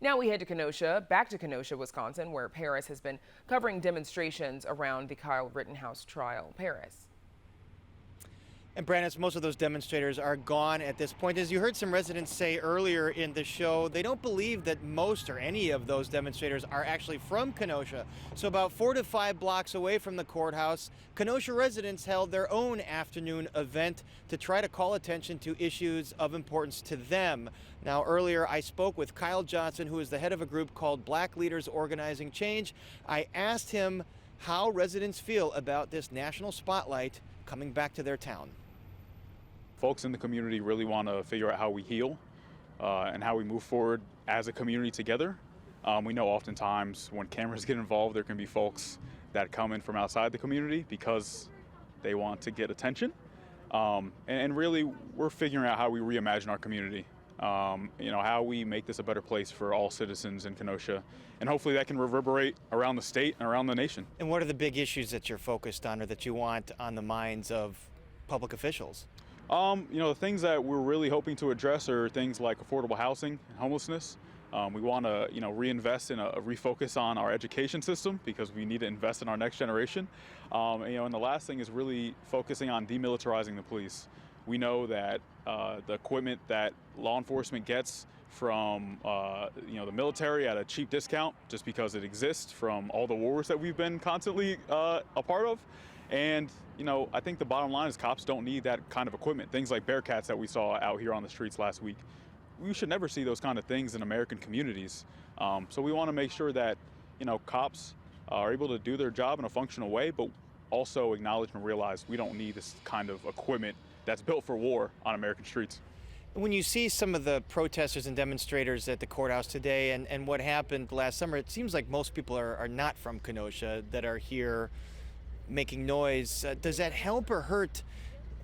Now we head to Kenosha, back to Kenosha, Wisconsin, where Paris has been covering demonstrations around the Kyle Rittenhouse trial. Paris. And Brandon, most of those demonstrators are gone at this point. As you heard some residents say earlier in the show, they don't believe that most or any of those demonstrators are actually from Kenosha. So about 4 to 5 blocks away from the courthouse, Kenosha residents held their own afternoon event to try to call attention to issues of importance to them. Now, earlier I spoke with Kyle Johnson, who is the head of a group called Black Leaders Organizing Change. I asked him how residents feel about this national spotlight coming back to their town. Folks in the community really want to figure out how we heal and how we move forward as a community together. We know oftentimes when cameras get involved, there can be folks that come in from outside the community because they want to get attention. And really, we're figuring out how we reimagine our community. How we make this a better place for all citizens in Kenosha. And hopefully that can reverberate around the state and around the nation. And what are the big issues that you're focused on or that you want on the minds of public officials? The things that we're really hoping to address are things like affordable housing and homelessness. We want to, reinvest in a refocus on our education system because we need to invest in our next generation. And the last thing is really focusing on demilitarizing the police. We know that the equipment that law enforcement gets from the military at a cheap discount just because it exists from all the wars that we've been constantly a part of. And, I think the bottom line is cops don't need that kind of equipment. Things like Bearcats that we saw out here on the streets last week. We should never see those kind of things in American communities. So we want to make sure that, cops are able to do their job in a functional way, but also acknowledge and realize we don't need this kind of equipment that's built for war on American streets. When you see some of the protesters and demonstrators at the courthouse today and what happened last summer, it seems like most people are not from Kenosha that are here making noise. Does that help or hurt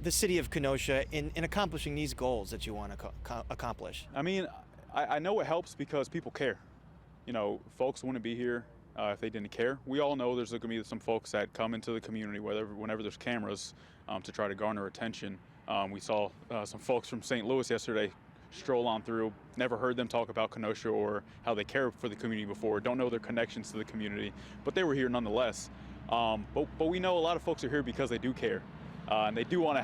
the city of Kenosha in accomplishing these goals that you want to accomplish? I know it helps because people care. Folks wouldn't be here if they didn't care. We all know there's going to be some folks that come into the community whenever there's cameras to try to garner attention. We saw some folks from St. Louis yesterday stroll on through. Never heard them talk about Kenosha or how they care for the community before. Don't know their connections to the community, but they were here nonetheless. But we know a lot of folks are here because they do care, and they do want to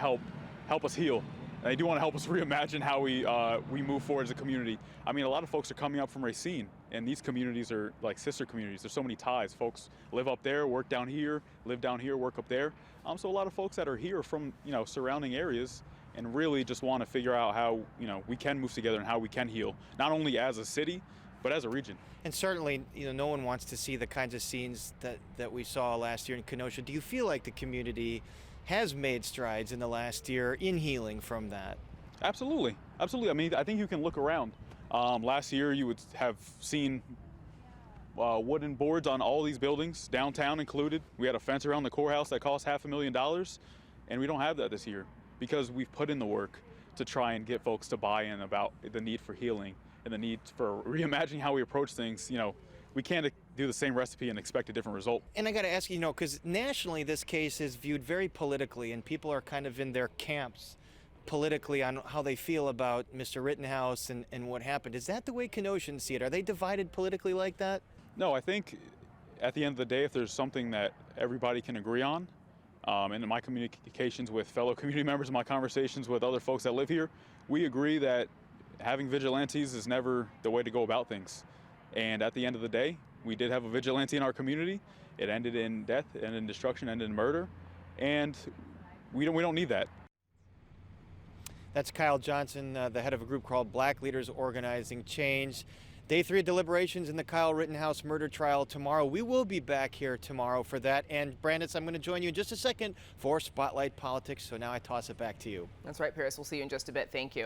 help us heal. And they do want to help us reimagine how we move forward as a community. A lot of folks are coming up from Racine, and these communities are like sister communities. There's so many ties. Folks live up there, work down here, live down here, work up there. So a lot of folks that are here from surrounding areas and really just want to figure out how we can move together and how we can heal, not only as a city, but as a region. And certainly, no one wants to see the kinds of scenes that we saw last year in Kenosha. Do you feel like the community has made strides in the last year in healing from that? Absolutely. Absolutely. I think you can look around. Last year, you would have seen wooden boards on all these buildings, downtown included. We had a fence around the courthouse that cost $500,000, and we don't have that this year because we've put in the work to try and get folks to buy in about the need for healing and the need for reimagining how we approach things. We can't do the same recipe and expect a different result. And I got to ask you, because nationally this case is viewed very politically and people are kind of in their camps politically on how they feel about Mr. Rittenhouse and what happened. Is that the way Kenosans see it? Are they divided politically like that? No, I think at the end of the day, if there's something that everybody can agree on, and in my communications with fellow community members, my conversations with other folks that live here, we agree that having vigilantes is never the way to go about things. And at the end of the day, we did have a vigilante in our community. It ended in death, ended in destruction, ended in murder, and we don't need that. That's Kyle Johnson, the head of a group called Black Leaders Organizing Change. Day 3 of deliberations in the Kyle Rittenhouse murder trial tomorrow. We will be back here tomorrow for that. And Brandis, I'm going to join you in just a second for Spotlight Politics. So now I toss it back to you. That's right, Paris. We'll see you in just a bit. Thank you.